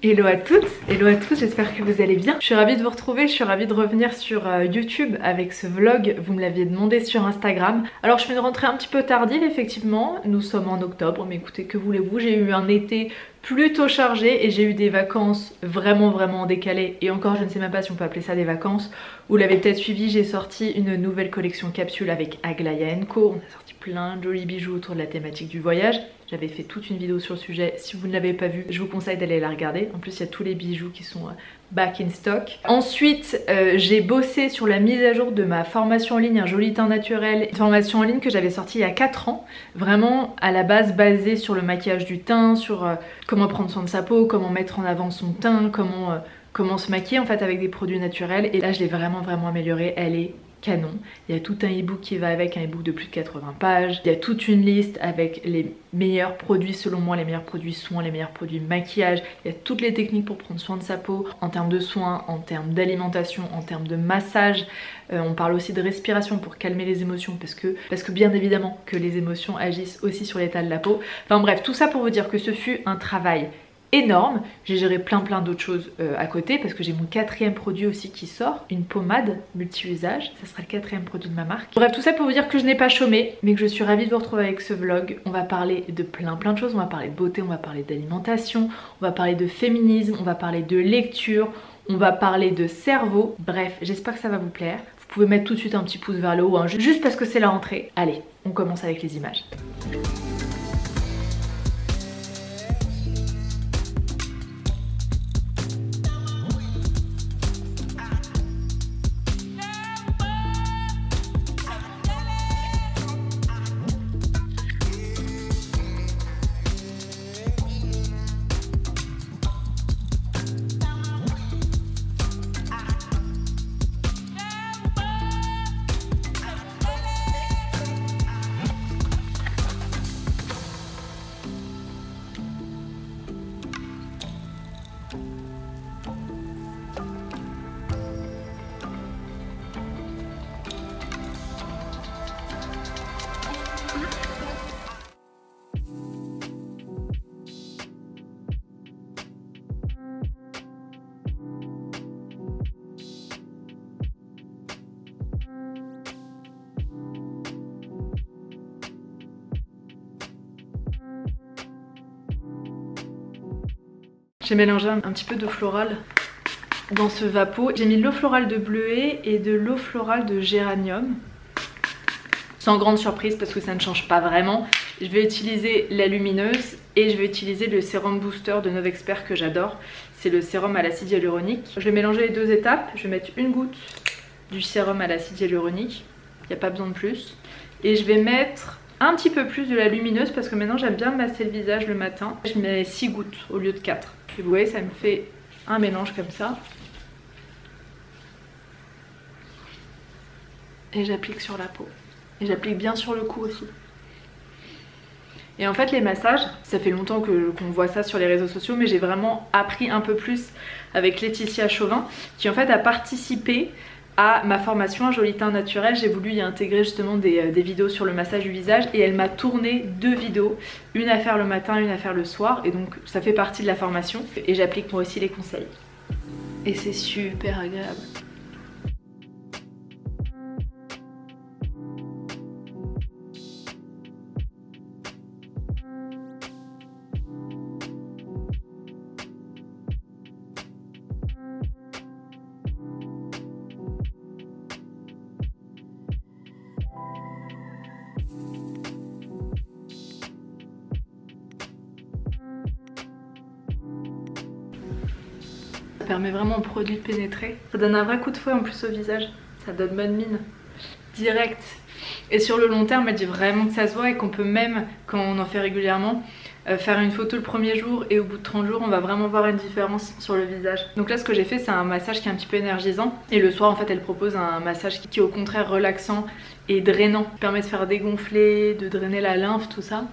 Hello à toutes, hello à tous, j'espère que vous allez bien. Je suis ravie de vous retrouver, je suis ravie de revenir sur YouTube avec ce vlog. Vous me l'aviez demandé sur Instagram. Alors je fais une rentrée un petit peu tardive effectivement, nous sommes en octobre, mais écoutez, que voulez-vous, j'ai eu un été plutôt chargé et j'ai eu des vacances vraiment décalées. Et encore, je ne sais même pas si on peut appeler ça des vacances. Vous l'avez peut-être suivi, j'ai sorti une nouvelle collection capsule avec Aglaïa & Co. On a sorti plein de jolis bijoux autour de la thématique du voyage. J'avais fait toute une vidéo sur le sujet, si vous ne l'avez pas vue, je vous conseille d'aller la regarder. En plus il y a tous les bijoux qui sont back in stock. Ensuite j'ai bossé sur la mise à jour de ma formation en ligne Un joli teint naturel. Une formation en ligne que j'avais sortie il y a 4 ans. Vraiment à la base basée sur le maquillage du teint, sur comment prendre soin de sa peau, comment mettre en avant son teint, comment se maquiller en fait avec des produits naturels. Et là je l'ai vraiment améliorée, elle est canon. Il y a tout un e-book qui va avec, un e-book de plus de 80 pages. Il y a toute une liste avec les meilleurs produits selon moi, les meilleurs produits soins, les meilleurs produits maquillage. Il y a toutes les techniques pour prendre soin de sa peau en termes de soins, en termes d'alimentation, en termes de massage. On parle aussi de respiration pour calmer les émotions parce que bien évidemment que les émotions agissent aussi sur l'état de la peau. Enfin bref, tout ça pour vous dire que ce fut un travail énorme. J'ai géré plein d'autres choses à côté parce que j'ai mon 4e produit aussi qui sort, une pommade multi-usage, ça sera le 4e produit de ma marque. Bref, tout ça pour vous dire que je n'ai pas chômé mais que je suis ravie de vous retrouver avec ce vlog. On va parler de plein de choses, on va parler de beauté, on va parler d'alimentation, on va parler de féminisme, on va parler de lecture, on va parler de cerveau. Bref, j'espère que ça va vous plaire. Vous pouvez mettre tout de suite un petit pouce vers le haut, hein, juste parce que c'est la rentrée. Allez, on commence avec les images. J'ai mélangé un petit peu d'eau florale dans ce vapeau. J'ai mis de l'eau florale de bleuet et de l'eau florale de géranium. Sans grande surprise parce que ça ne change pas vraiment. Je vais utiliser la lumineuse et je vais utiliser le sérum booster de Novexpert que j'adore. C'est le sérum à l'acide hyaluronique. Je vais mélanger les deux étapes. Je vais mettre une goutte du sérum à l'acide hyaluronique. Il n'y a pas besoin de plus. Et je vais mettre un petit peu plus de la lumineuse parce que maintenant j'aime bien masser le visage le matin. Je mets 6 gouttes au lieu de 4. Et vous voyez, ça me fait un mélange comme ça. Et j'applique sur la peau. Et j'applique bien sur le cou aussi. Et en fait les massages, ça fait longtemps qu'on voit ça sur les réseaux sociaux, mais j'ai vraiment appris un peu plus avec Laetitia Chauvin qui en fait a participé à ma formation Un joli teint naturel. J'ai voulu y intégrer justement des vidéos sur le massage du visage et elle m'a tourné 2 vidéos, une à faire le matin, une à faire le soir, et donc ça fait partie de la formation et j'applique moi aussi les conseils. Et c'est super agréable. Ça permet vraiment au produit de pénétrer. Ça donne un vrai coup de fouet en plus au visage. Ça donne bonne mine. Direct. Et sur le long terme, elle dit vraiment que ça se voit et qu'on peut même, quand on en fait régulièrement, faire une photo le premier jour et au bout de 30 jours, on va vraiment voir une différence sur le visage. Donc là, ce que j'ai fait, c'est un massage qui est un petit peu énergisant. Et le soir, en fait, elle propose un massage qui est au contraire relaxant et drainant. Qui permet de faire dégonfler, de drainer la lymphe, tout ça.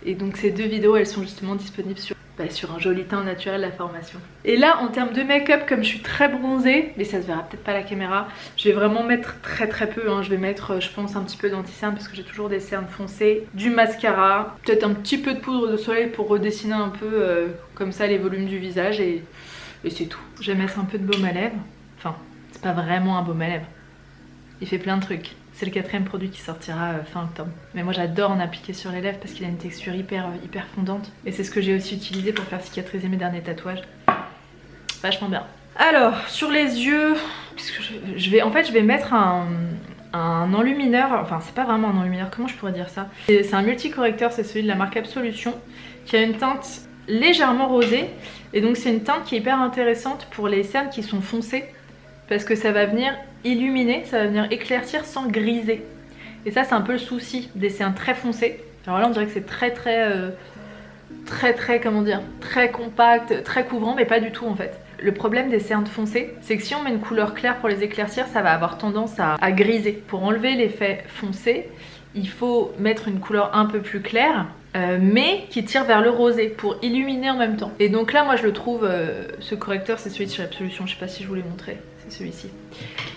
Et donc ces 2 vidéos, elles sont justement disponibles sur sur un joli teint naturel la formation. Et là en termes de make-up, comme je suis très bronzée, mais ça se verra peut-être pas à la caméra, je vais vraiment mettre très peu, hein. Je vais mettre je pense un petit peu d'anti-cerne parce que j'ai toujours des cernes foncées, du mascara, peut-être un petit peu de poudre de soleil pour redessiner un peu comme ça les volumes du visage et c'est tout. Je vais mettre un peu de baume à lèvres, enfin c'est pas vraiment un baume à lèvres, il fait plein de trucs. C'est le 4e produit qui sortira fin octobre. Mais moi j'adore en appliquer sur les lèvres parce qu'il a une texture hyper fondante. Et c'est ce que j'ai aussi utilisé pour faire cicatriser mes derniers tatouages. Vachement bien. Alors sur les yeux, puisque je vais mettre un enlumineur. Enfin c'est pas vraiment un enlumineur, comment je pourrais dire ça? C'est un multicorrecteur, c'est celui de la marque Absolution, qui a une teinte légèrement rosée. Et donc c'est une teinte qui est hyper intéressante pour les cernes qui sont foncées. Parce que ça va venir illuminer, ça va venir éclaircir sans griser. Et ça c'est un peu le souci des cernes très foncées. Alors là on dirait que c'est très comment dire, très compact, très couvrant, mais pas du tout en fait. Le problème des cernes foncées, c'est que si on met une couleur claire pour les éclaircir, ça va avoir tendance à griser. Pour enlever l'effet foncé, il faut mettre une couleur un peu plus claire, mais qui tire vers le rosé pour illuminer en même temps. Et donc là moi je le trouve, ce correcteur c'est celui de chez Absolution, je sais pas si je vous l'ai montré, c'est celui-ci.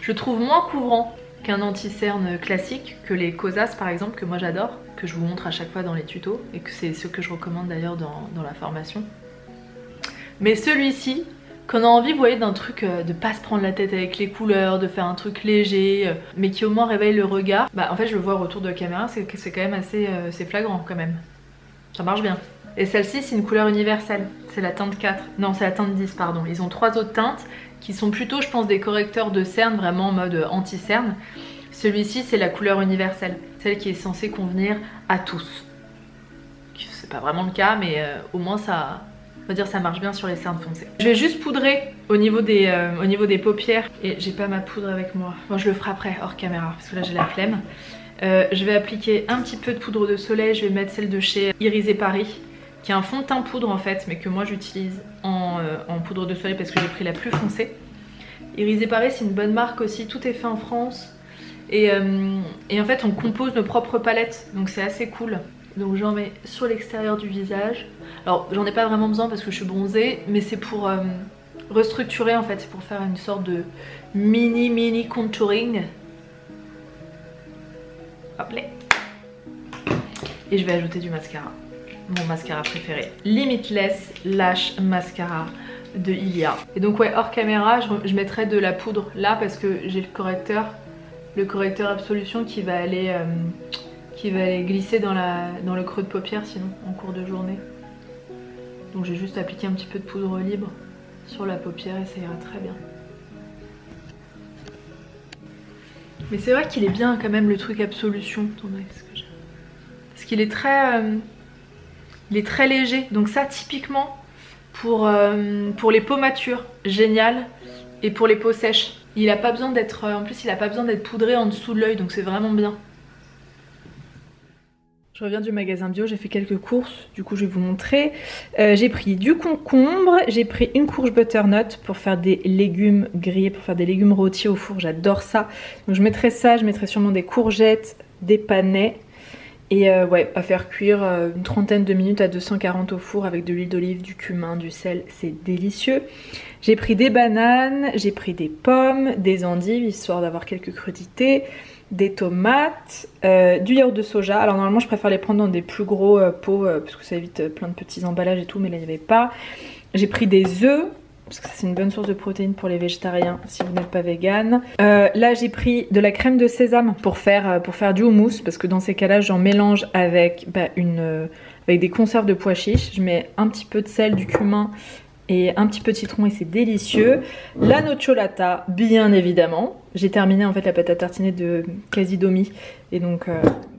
Je le trouve moins couvrant qu'un anti-cerne classique, que les Cosas par exemple, que moi j'adore, que je vous montre à chaque fois dans les tutos, et que c'est ce que je recommande d'ailleurs dans la formation. Mais celui-ci, quand on a envie, vous voyez, d'un truc de pas se prendre la tête avec les couleurs, de faire un truc léger, mais qui au moins réveille le regard, bah en fait je le vois au retour de la caméra, c'est quand même assez c'est flagrant quand même. Ça marche bien. Et celle-ci c'est une couleur universelle, c'est la teinte 4, non c'est la teinte 10 pardon. Ils ont 3 autres teintes qui sont plutôt je pense des correcteurs de cernes, vraiment en mode anti-cerne. Celui-ci c'est la couleur universelle, celle qui est censée convenir à tous. C'est pas vraiment le cas mais au moins ça... On va dire ça marche bien sur les cernes foncées. Je vais juste poudrer au niveau des paupières. Et j'ai pas ma poudre avec moi. Bon je le ferai après hors caméra parce que là j'ai la flemme. Je vais appliquer un petit peu de poudre de soleil. Je vais mettre celle de chez Irisé Paris, qui est un fond de teint poudre en fait, mais que moi j'utilise en poudre de soleil parce que j'ai pris la plus foncée. Irisé Paris c'est une bonne marque aussi, tout est fait en France. Et en fait on compose nos propres palettes, donc c'est assez cool. Donc j'en mets sur l'extérieur du visage. Alors j'en ai pas vraiment besoin parce que je suis bronzée, mais c'est pour restructurer en fait, c'est pour faire une sorte de mini contouring. Hop là. Et je vais ajouter du mascara, mon mascara préféré, Limitless Lash Mascara de Ilia. Et donc ouais, hors caméra je mettrai de la poudre là parce que j'ai le correcteur Absolution qui va aller glisser dans le creux de paupière sinon en cours de journée. Donc j'ai juste appliqué un petit peu de poudre libre sur la paupière et ça ira très bien. Mais c'est vrai qu'il est bien quand même le truc Absolution. Attendez, parce qu'il est très léger. Donc ça typiquement pour les peaux matures, génial. Et pour les peaux sèches. Il a pas besoin d'être, en plus il a pas besoin d'être poudré en dessous de l'œil, donc c'est vraiment bien. Je reviens du magasin bio, j'ai fait quelques courses, du coup je vais vous montrer. J'ai pris du concombre, j'ai pris une courge butternut pour faire des légumes grillés, pour faire des légumes rôtis au four, j'adore ça. Donc je mettrai ça, je mettrai sûrement des courgettes, des panais. Et ouais, à faire cuire une trentaine de minutes à 240 au four avec de l'huile d'olive, du cumin, du sel, c'est délicieux. J'ai pris des bananes, j'ai pris des pommes, des endives, histoire d'avoir quelques crudités, des tomates, du yaourt de soja. Alors normalement je préfère les prendre dans des plus gros pots parce que ça évite plein de petits emballages et tout, mais là il n'y avait pas. J'ai pris des œufs, parce que c'est une bonne source de protéines pour les végétariens si vous n'êtes pas vegan. Là j'ai pris de la crème de sésame pour faire du houmous, parce que dans ces cas là j'en mélange avec, avec des conserves de pois chiches. Je mets un petit peu de sel, du cumin et un petit peu de citron et c'est délicieux. La nocciolata bien évidemment. J'ai terminé en fait la pâte à tartiner de Casidomi et donc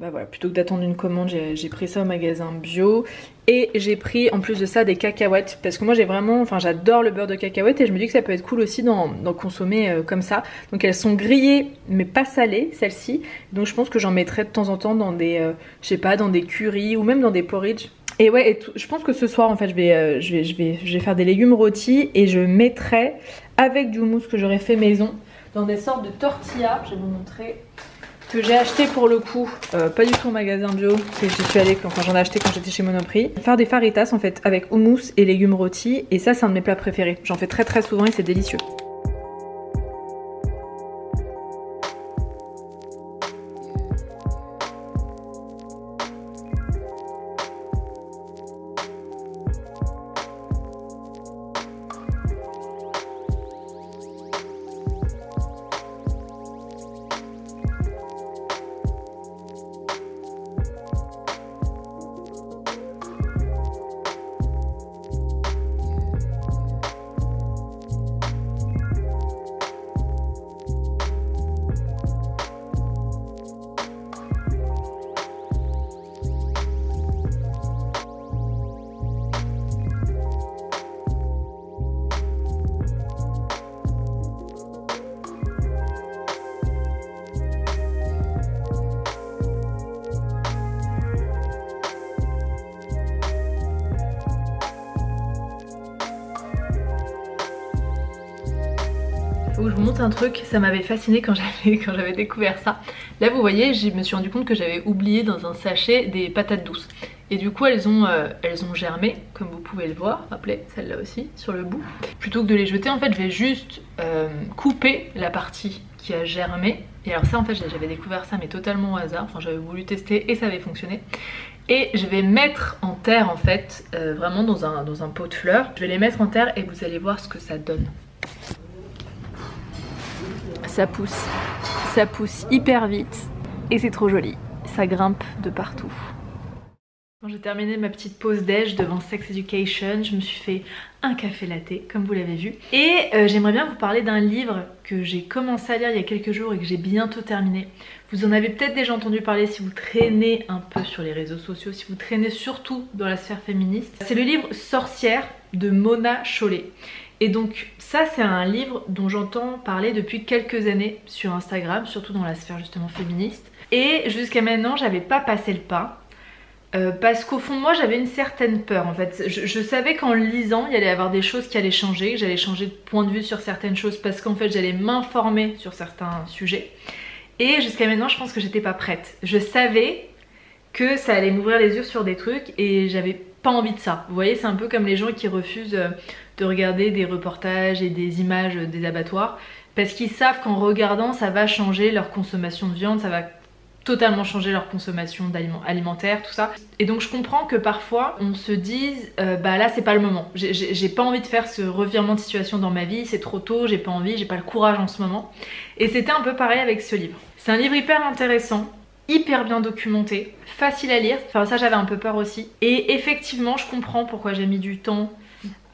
voilà, plutôt que d'attendre une commande j'ai pris ça au magasin bio. Et j'ai pris en plus de ça des cacahuètes parce que moi j'ai vraiment, enfin j'adore le beurre de cacahuète et je me dis que ça peut être cool aussi d'en consommer comme ça. Donc elles sont grillées mais pas salées celles-ci, donc je pense que j'en mettrai de temps en temps dans des, je sais pas, dans des currys ou même dans des porridge. Et ouais, je pense que ce soir en fait je vais faire des légumes rôtis et je mettrai avec du houmous que j'aurais fait maison dans des sortes de tortillas, je vais vous montrer. Que j'ai acheté pour le coup, pas du tout au magasin bio, que j'y suis allée, enfin j'en ai acheté quand j'étais chez Monoprix. Faire des faritas en fait avec houmous et légumes rôtis, et ça c'est un de mes plats préférés. J'en fais très souvent et c'est délicieux. Faut que je vous montre un truc, ça m'avait fasciné quand j'avais découvert ça. Là vous voyez, je me suis rendu compte que j'avais oublié dans un sachet des patates douces. Et du coup elles ont germé, comme vous pouvez le voir, rappelez, celle-là aussi, sur le bout. Plutôt que de les jeter, en fait je vais juste couper la partie qui a germé. Et alors ça en fait j'avais découvert ça mais totalement au hasard, enfin j'avais voulu tester et ça avait fonctionné. Et je vais mettre en terre en fait, vraiment dans un pot de fleurs. Je vais les mettre en terre et vous allez voir ce que ça donne. Ça pousse hyper vite et c'est trop joli, ça grimpe de partout. Quand j'ai terminé ma petite pause déj devant Sex Education, je me suis fait un café latte comme vous l'avez vu. Et j'aimerais bien vous parler d'un livre que j'ai commencé à lire il y a quelques jours et que j'ai bientôt terminé. Vous en avez peut-être déjà entendu parler si vous traînez un peu sur les réseaux sociaux, si vous traînez surtout dans la sphère féministe. C'est le livre Sorcière de Mona Chollet. Et donc ça c'est un livre dont j'entends parler depuis quelques années sur Instagram, surtout dans la sphère justement féministe. Et jusqu'à maintenant j'avais pas passé le pas. Parce qu'au fond de moi j'avais une certaine peur en fait. Je savais qu'en lisant il y allait y avoir des choses qui allaient changer, que j'allais changer de point de vue sur certaines choses parce qu'en fait j'allais m'informer sur certains sujets. Et jusqu'à maintenant je pense que j'étais pas prête. Je savais que ça allait m'ouvrir les yeux sur des trucs et j'avais pas envie de ça. Vous voyez, c'est un peu comme les gens qui refusent de regarder des reportages et des images des abattoirs parce qu'ils savent qu'en regardant ça va changer leur consommation de viande, ça va totalement changer leur consommation alimentaire, tout ça. Et donc je comprends que parfois on se dise bah là c'est pas le moment, j'ai pas envie de faire ce revirement de situation dans ma vie, c'est trop tôt, j'ai pas envie, j'ai pas le courage en ce moment. Et c'était un peu pareil avec ce livre. C'est un livre hyper intéressant, hyper bien documenté, facile à lire, enfin ça j'avais un peu peur aussi. Et effectivement je comprends pourquoi j'ai mis du temps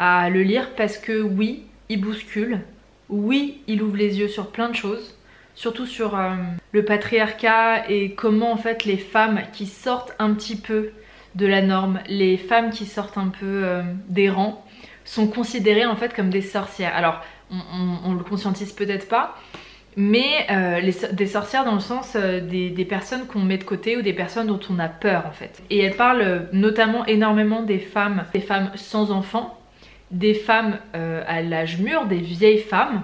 à le lire parce que oui, il bouscule, oui, il ouvre les yeux sur plein de choses. Surtout sur le patriarcat et comment en fait les femmes qui sortent un petit peu de la norme, les femmes qui sortent un peu des rangs, sont considérées en fait comme des sorcières. Alors on le conscientise peut-être pas, mais des sorcières dans le sens des personnes qu'on met de côté ou des personnes dont on a peur en fait. Et elle parle notamment énormément des femmes sans enfants, des femmes à l'âge mûr, des vieilles femmes,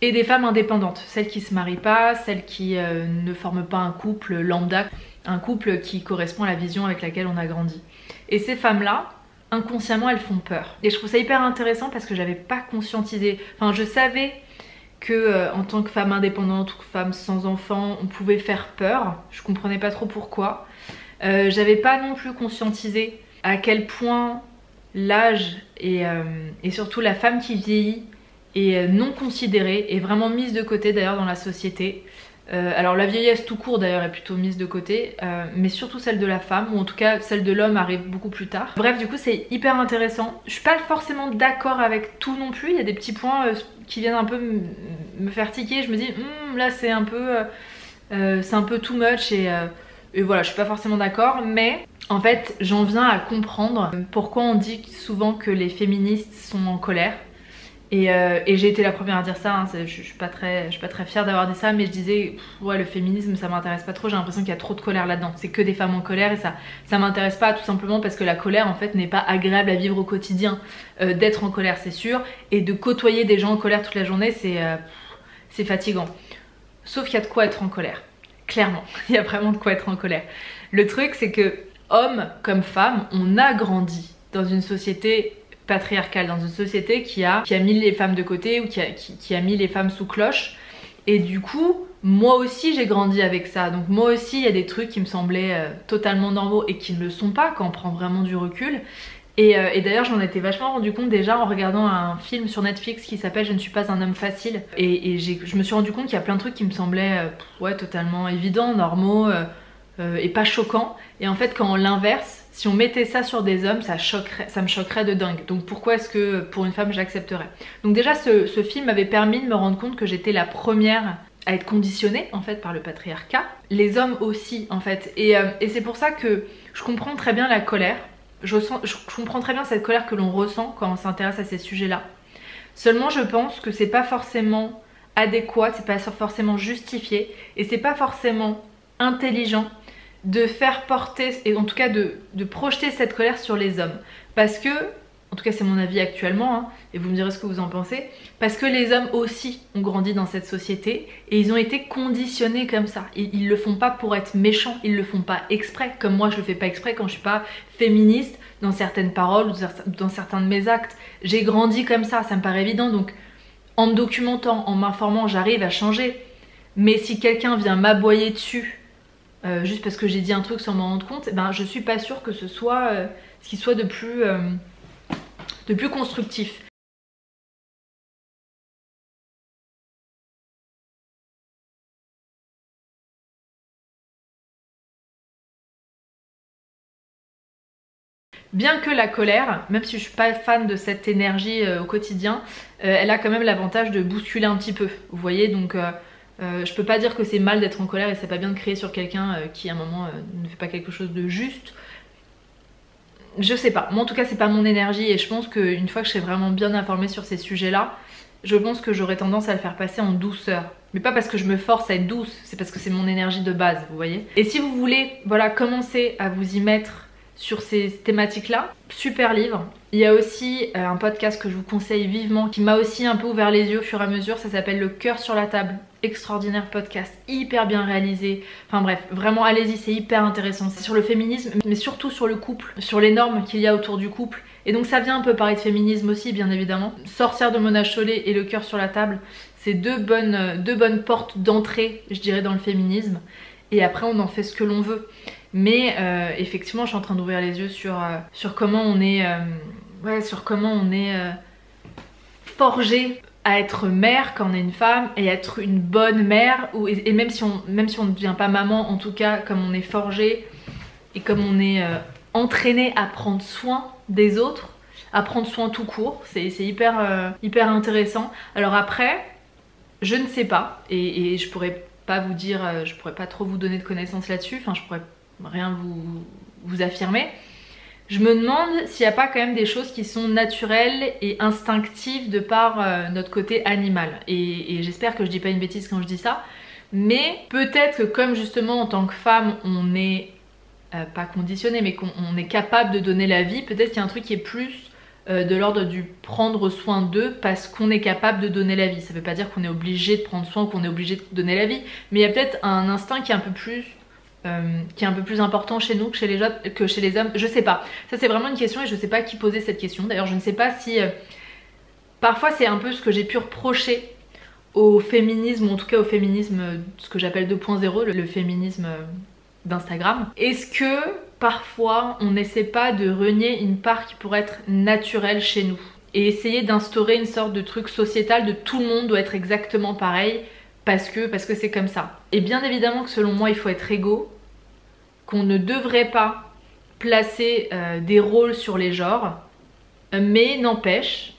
et des femmes indépendantes, celles qui se marient pas, celles qui ne forment pas un couple lambda, un couple qui correspond à la vision avec laquelle on a grandi. Et ces femmes-là, inconsciemment, elles font peur. Et je trouve ça hyper intéressant parce que j'avais pas conscientisé, enfin je savais que en tant que femme indépendante ou femme sans enfant, on pouvait faire peur, je comprenais pas trop pourquoi. J'avais pas non plus conscientisé à quel point l'âge et surtout la femme qui vieillit et non considérée, est vraiment mise de côté d'ailleurs dans la société. Alors la vieillesse tout court d'ailleurs est plutôt mise de côté, mais surtout celle de la femme, ou en tout cas celle de l'homme arrive beaucoup plus tard. Bref, du coup c'est hyper intéressant. Je suis pas forcément d'accord avec tout non plus, il y a des petits points qui viennent un peu me faire tiquer. Je me dis là c'est un peu too much et voilà, je suis pas forcément d'accord, mais en fait j'en viens à comprendre pourquoi on dit souvent que les féministes sont en colère. Et j'ai été la première à dire ça, hein. Je suis pas très fière d'avoir dit ça, mais je disais ouais, le féminisme ça m'intéresse pas trop, j'ai l'impression qu'il y a trop de colère là-dedans, c'est que des femmes en colère et ça m'intéresse pas, tout simplement parce que la colère en fait n'est pas agréable à vivre au quotidien. D'être en colère c'est sûr, et de côtoyer des gens en colère toute la journée c'est fatigant. Sauf qu'il y a de quoi être en colère. clairement, il y a vraiment de quoi être en colère. Le truc c'est que, hommes comme femmes, on a grandi dans une société patriarcale, dans une société qui a mis les femmes de côté ou qui a mis les femmes sous cloche. Et du coup, moi aussi j'ai grandi avec ça. Donc moi aussi il y a des trucs qui me semblaient totalement normaux et qui ne le sont pas quand on prend vraiment du recul. Et d'ailleurs j'en étais vachement rendu compte déjà en regardant un film sur Netflix qui s'appelle Je ne suis pas un homme facile. Et je me suis rendu compte qu'il y a plein de trucs qui me semblaient ouais, totalement évidents, normaux et pas choquants. Et en fait quand on l'inverse, si on mettait ça sur des hommes, ça me choquerait de dingue. Donc pourquoi est-ce que pour une femme j'accepterais? Donc déjà ce film m'avait permis de me rendre compte que j'étais la première à être conditionnée en fait par le patriarcat. Les hommes aussi en fait. Et c'est pour ça que je comprends très bien la colère. Je comprends très bien cette colère que l'on ressent quand on s'intéresse à ces sujets-là. Seulement je pense que c'est pas forcément adéquat, c'est pas forcément justifié et c'est pas forcément intelligent de faire porter, et en tout cas de projeter cette colère sur les hommes. Parce que, en tout cas c'est mon avis actuellement, hein, et vous me direz ce que vous en pensez, parce que les hommes aussi ont grandi dans cette société et ils ont été conditionnés comme ça. Ils le font pas pour être méchants, ils le font pas exprès, comme moi je le fais pas exprès quand je suis pas féministe dans certaines paroles ou dans certains de mes actes. J'ai grandi comme ça me paraît évident, donc en me documentant, en m'informant, j'arrive à changer. Mais si quelqu'un vient m'aboyer dessus, juste parce que j'ai dit un truc sans m'en rendre compte, ben je suis pas sûre que ce soit ce qui soit de plus constructif. Bien que la colère, même si je suis pas fan de cette énergie au quotidien, elle a quand même l'avantage de bousculer un petit peu, vous voyez, donc je peux pas dire que c'est mal d'être en colère et c'est pas bien de crier sur quelqu'un qui à un moment ne fait pas quelque chose de juste. Je sais pas, moi en tout cas c'est pas mon énergie et je pense qu'une fois que je serai vraiment bien informée sur ces sujets là, je pense que j'aurais tendance à le faire passer en douceur. Mais pas parce que je me force à être douce, c'est parce que c'est mon énergie de base, vous voyez. Et si vous voulez, voilà, commencer à vous y mettre sur ces thématiques là, super livre. Il y a aussi un podcast que je vous conseille vivement qui m'a aussi un peu ouvert les yeux au fur et à mesure, ça s'appelle Le cœur sur la table. Extraordinaire podcast, hyper bien réalisé, enfin bref, vraiment allez-y, c'est hyper intéressant. C'est sur le féminisme mais surtout sur le couple, sur les normes qu'il y a autour du couple. Et donc ça vient un peu parler de féminisme aussi bien évidemment. Sortir de Mona Chollet et Le cœur sur la table, c'est deux bonnes portes d'entrée je dirais dans le féminisme. Et après on en fait ce que l'on veut. Mais effectivement je suis en train d'ouvrir les yeux sur comment on est forgé à être mère quand on est une femme et être une bonne mère et même si on ne devient pas maman, en tout cas comme on est forgé et comme on est entraîné à prendre soin des autres, à prendre soin tout court, c'est hyper intéressant. Alors après je ne sais pas et je pourrais pas vous dire, je pourrais pas trop vous donner de connaissances là-dessus, enfin je pourrais rien vous affirmer. Je me demande s'il n'y a pas quand même des choses qui sont naturelles et instinctives de par notre côté animal. Et j'espère que je dis pas une bêtise quand je dis ça. Mais peut-être que comme justement en tant que femme on n'est pas conditionné mais qu'on est capable de donner la vie, peut-être qu'il y a un truc qui est plus de l'ordre du prendre soin d'eux parce qu'on est capable de donner la vie. Ça veut pas dire qu'on est obligé de prendre soin ou qu'on est obligé de donner la vie. Mais il y a peut-être un instinct qui est un peu plus important chez nous que chez les hommes, je sais pas. Ça c'est vraiment une question et je sais pas qui posait cette question. D'ailleurs je ne sais pas si... parfois c'est un peu ce que j'ai pu reprocher au féminisme, ou en tout cas au féminisme, ce que j'appelle 2.0, le féminisme d'Instagram. Est-ce que parfois on n'essaie pas de renier une part qui pourrait être naturelle chez nous et essayer d'instaurer une sorte de truc sociétal de tout le monde doit être exactement pareil parce que c'est comme ça. Et bien évidemment que selon moi il faut être égaux, qu'on ne devrait pas placer des rôles sur les genres, mais n'empêche,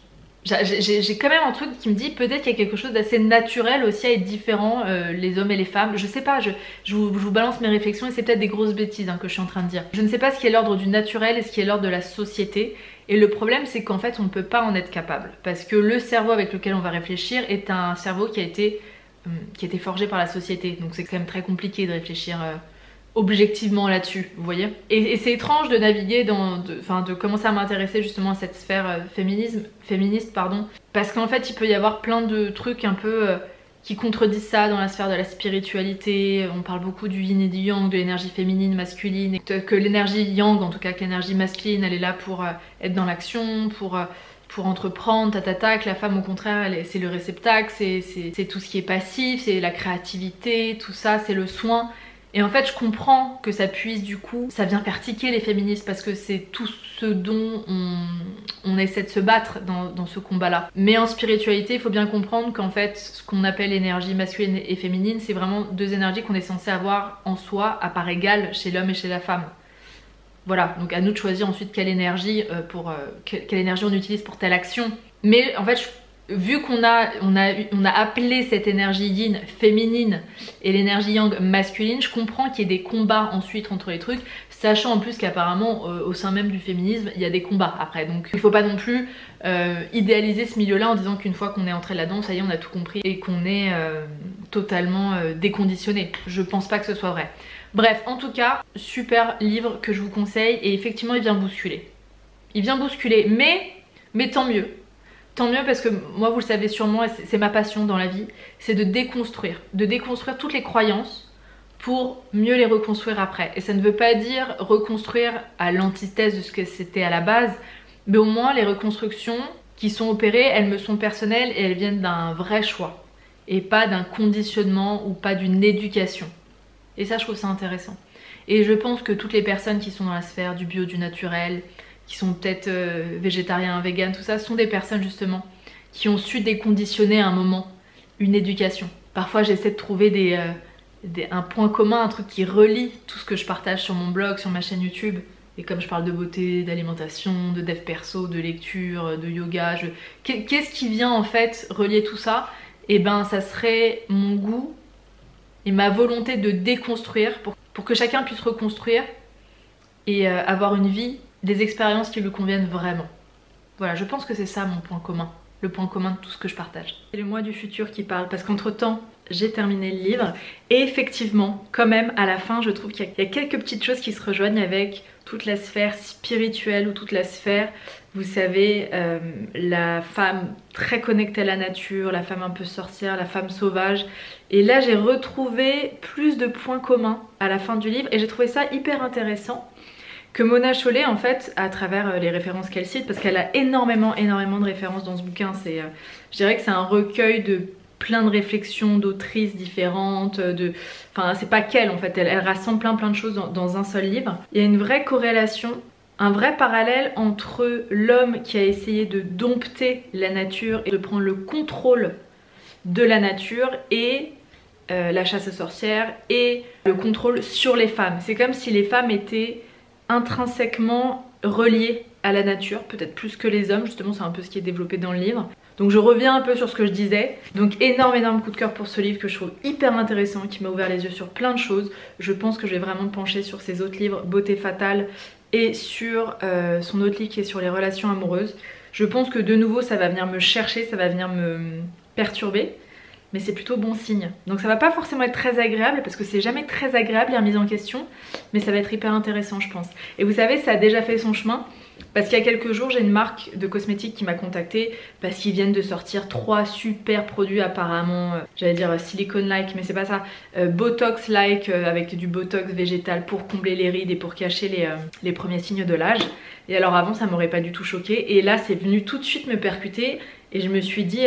j'ai quand même un truc qui me dit peut-être qu'il y a quelque chose d'assez naturel aussi à être différent les hommes et les femmes. Je sais pas, je vous balance mes réflexions et c'est peut-être des grosses bêtises que je suis en train de dire. Je ne sais pas ce qui est l'ordre du naturel et ce qui est l'ordre de la société. Et le problème c'est qu'en fait on ne peut pas en être capable. Parce que le cerveau avec lequel on va réfléchir est un cerveau qui a été forgé par la société. Donc c'est quand même très compliqué de réfléchir objectivement là-dessus, vous voyez. Et c'est étrange de naviguer de commencer à m'intéresser justement à cette sphère féministe, parce qu'en fait il peut y avoir plein de trucs un peu qui contredisent ça dans la sphère de la spiritualité. On parle beaucoup du yin et du yang, de l'énergie féminine, masculine, et que l'énergie yang, en tout cas que l'énergie masculine, elle est là pour être dans l'action, pour entreprendre, que la femme au contraire c'est le réceptacle, c'est tout ce qui est passif, c'est la créativité, tout ça, c'est le soin. Et en fait je comprends que ça puisse du coup, ça vient pertiquer les féministes parce que c'est tout ce dont on essaie de se battre dans ce combat là. Mais en spiritualité il faut bien comprendre qu'en fait ce qu'on appelle énergie masculine et féminine, c'est vraiment deux énergies qu'on est censé avoir en soi à part égale chez l'homme et chez la femme. Voilà, donc à nous de choisir ensuite quelle énergie, quelle énergie on utilise pour telle action. Mais en fait vu qu'on a appelé cette énergie yin féminine et l'énergie yang masculine, je comprends qu'il y ait des combats ensuite entre les trucs, sachant en plus qu'apparemment au sein même du féminisme il y a des combats après, donc il faut pas non plus idéaliser ce milieu là en disant qu'une fois qu'on est entré là-dedans ça y est on a tout compris et qu'on est totalement déconditionné. Je pense pas que ce soit vrai. Bref, en tout cas, super livre que je vous conseille et effectivement il vient bousculer. Il vient bousculer, mais tant mieux. Tant mieux parce que moi vous le savez sûrement, et c'est ma passion dans la vie, c'est de déconstruire toutes les croyances pour mieux les reconstruire après. Et ça ne veut pas dire reconstruire à l'antithèse de ce que c'était à la base, mais au moins les reconstructions qui sont opérées, elles me sont personnelles et elles viennent d'un vrai choix et pas d'un conditionnement ou pas d'une éducation. Et ça je trouve ça intéressant. Et je pense que toutes les personnes qui sont dans la sphère du bio, du naturel, qui sont peut-être végétariens, véganes, tout ça, sont des personnes justement qui ont su déconditionner à un moment une éducation. Parfois j'essaie de trouver un point commun, un truc qui relie tout ce que je partage sur mon blog, sur ma chaîne YouTube. Et comme je parle de beauté, d'alimentation, de dev perso, de lecture, de yoga, qu'est-ce qui vient en fait relier tout ça? Et ben ça serait mon goût et ma volonté de déconstruire pour que chacun puisse reconstruire et avoir une vie, des expériences qui lui conviennent vraiment. Voilà, je pense que c'est ça mon point commun, le point commun de tout ce que je partage. C'est le moi du futur qui parle parce qu'entre temps j'ai terminé le livre et effectivement quand même à la fin je trouve qu'il y a quelques petites choses qui se rejoignent avec toute la sphère spirituelle ou toute la sphère, vous savez, la femme très connectée à la nature, la femme un peu sorcière, la femme sauvage. Et là j'ai retrouvé plus de points communs à la fin du livre et j'ai trouvé ça hyper intéressant que Mona Chollet en fait à travers les références qu'elle cite, parce qu'elle a énormément de références dans ce bouquin, je dirais que c'est un recueil de plein de réflexions d'autrices différentes, enfin c'est pas qu'elle en fait, elle rassemble plein de choses dans un seul livre. Il y a une vraie corrélation, un vrai parallèle entre l'homme qui a essayé de dompter la nature et de prendre le contrôle de la nature et la chasse aux sorcières et le contrôle sur les femmes. C'est comme si les femmes étaient intrinsèquement reliées à la nature, peut-être plus que les hommes, justement c'est un peu ce qui est développé dans le livre. Donc je reviens un peu sur ce que je disais. Donc énorme coup de cœur pour ce livre que je trouve hyper intéressant, qui m'a ouvert les yeux sur plein de choses. Je pense que je vais vraiment me pencher sur ses autres livres, Beauté fatale, et sur son autre livre qui est sur les relations amoureuses. Je pense que de nouveau ça va venir me chercher, ça va venir me perturber, mais c'est plutôt bon signe. Donc ça va pas forcément être très agréable parce que c'est jamais très agréable les remises en question, mais ça va être hyper intéressant je pense. Et vous savez ça a déjà fait son chemin parce qu'il y a quelques jours j'ai une marque de cosmétiques qui m'a contactée parce qu'ils viennent de sortir 3 super produits apparemment, j'allais dire silicone-like mais c'est pas ça, Botox-like avec du Botox végétal pour combler les rides et pour cacher les premiers signes de l'âge. Et alors avant ça m'aurait pas du tout choqué et là c'est venu tout de suite me percuter et je me suis dit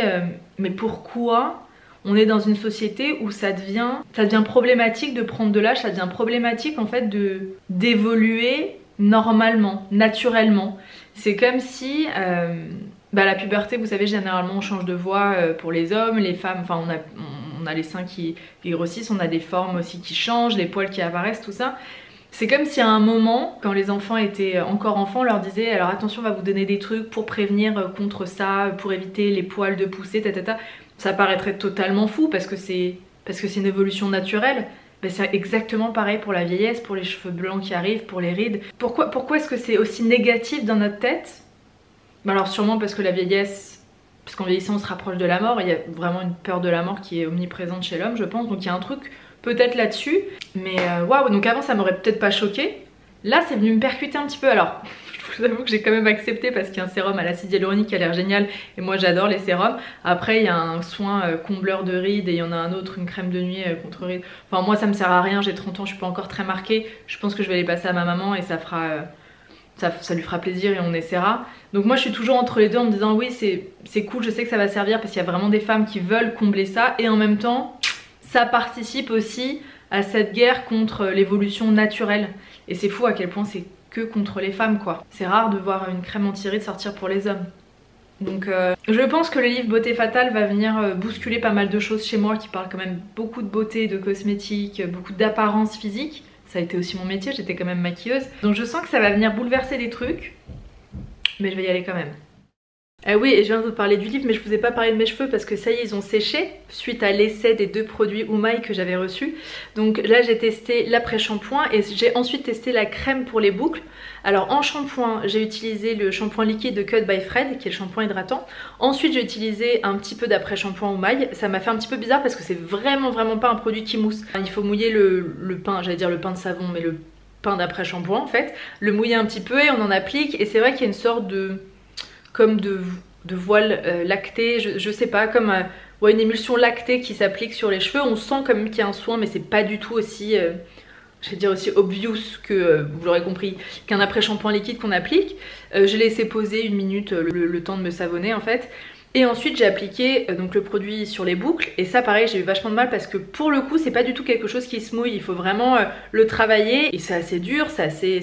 mais pourquoi on est dans une société où ça devient problématique de prendre de l'âge, ça devient problématique en fait d'évoluer normalement, naturellement. C'est comme si la puberté, vous savez généralement on change de voix pour les hommes, les femmes, enfin on a les seins qui grossissent, on a des formes aussi qui changent, les poils qui apparaissent, tout ça. C'est comme si à un moment, quand les enfants étaient encore enfants, on leur disait alors attention on va vous donner des trucs pour prévenir contre ça, pour éviter les poils de pousser, tatata. Ça paraîtrait totalement fou parce que c'est une évolution naturelle. Ben c'est exactement pareil pour la vieillesse, pour les cheveux blancs qui arrivent, pour les rides. Pourquoi est-ce que c'est aussi négatif dans notre tête? Ben alors sûrement parce que la vieillesse, parce qu'en vieillissant on se rapproche de la mort, il y a vraiment une peur de la mort qui est omniprésente chez l'homme je pense, donc il y a un truc peut-être là-dessus. Mais waouh, donc avant ça m'aurait peut-être pas choqué. Là c'est venu me percuter un petit peu, alors je Je vous avoue que j'ai quand même accepté parce qu'il y a un sérum à l'acide hyaluronique qui a l'air génial et moi j'adore les sérums. Après il y a un soin combleur de rides et il y en a un autre, une crème de nuit contre rides. Enfin moi ça me sert à rien, j'ai 30 ans, je suis pas encore très marquée. Je pense que je vais les passer à ma maman et ça fera... Ça lui fera plaisir et on essaiera. Donc moi je suis toujours entre les deux en me disant oui c'est cool, je sais que ça va servir parce qu'il y a vraiment des femmes qui veulent combler ça. Et en même temps ça participe aussi à cette guerre contre l'évolution naturelle. Et c'est fou à quel point c'est que contre les femmes quoi. C'est rare de voir une crème anti-rides sortir pour les hommes. Donc je pense que le livre Beauté Fatale va venir bousculer pas mal de choses chez moi qui parlent quand même beaucoup de beauté, de cosmétiques, beaucoup d'apparence physique. Ça a été aussi mon métier, j'étais quand même maquilleuse. Donc je sens que ça va venir bouleverser des trucs. Mais je vais y aller quand même. Ah oui, et je viens de vous parler du livre, mais je vous ai pas parlé de mes cheveux parce que ça y est, ils ont séché suite à l'essai des 2 produits Oumaï que j'avais reçus. Donc là, j'ai testé l'après-shampoing et j'ai ensuite testé la crème pour les boucles. Alors en shampoing, j'ai utilisé le shampoing liquide de Cut by Fred, qui est le shampoing hydratant. Ensuite, j'ai utilisé un petit peu d'après-shampoing Oumaï. Ça m'a fait un petit peu bizarre parce que c'est vraiment pas un produit qui mousse. Il faut mouiller le pain, j'allais dire le pain de savon, mais le pain d'après-shampoing en fait. Le mouiller un petit peu et on en applique. Et c'est vrai qu'il y a une sorte de... comme de voile lacté, je sais pas, comme ouais, une émulsion lactée qui s'applique sur les cheveux. On sent quand même qu'il y a un soin, mais c'est pas du tout aussi, je vais dire aussi obvious que, vous l'aurez compris, qu'un après-shampoing liquide qu'on applique. J'ai laissé poser 1 minute le temps de me savonner en fait. Et ensuite j'ai appliqué donc le produit sur les boucles et ça pareil j'ai eu vachement de mal parce que pour le coup c'est pas du tout quelque chose qui se mouille, il faut vraiment le travailler et c'est assez dur, c'est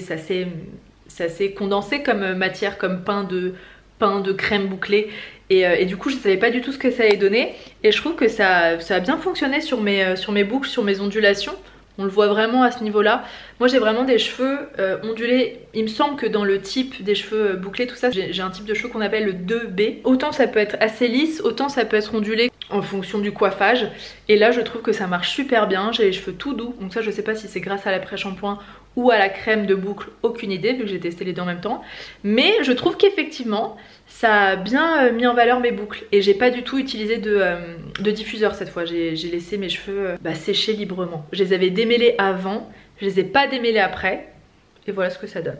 assez condensé comme matière, comme pain de crème bouclée et du coup je savais pas du tout ce que ça allait donner et je trouve que ça a bien fonctionné sur mes boucles, sur mes ondulations. On le voit vraiment à ce niveau là. Moi j'ai vraiment des cheveux ondulés. Il me semble que dans le type des cheveux bouclés tout ça, j'ai un type de cheveux qu'on appelle le 2B. Autant ça peut être assez lisse, autant ça peut être ondulé en fonction du coiffage. Et là je trouve que ça marche super bien. J'ai les cheveux tout doux, donc ça je sais pas si c'est grâce à l'après-shampoing ou à la crème de boucle, aucune idée vu que j'ai testé les deux en même temps. Mais je trouve qu'effectivement ça a bien mis en valeur mes boucles et j'ai pas du tout utilisé de diffuseur cette fois. J'ai laissé mes cheveux sécher librement. Je les avais démêlés avant, je les ai pas démêlés après et voilà ce que ça donne.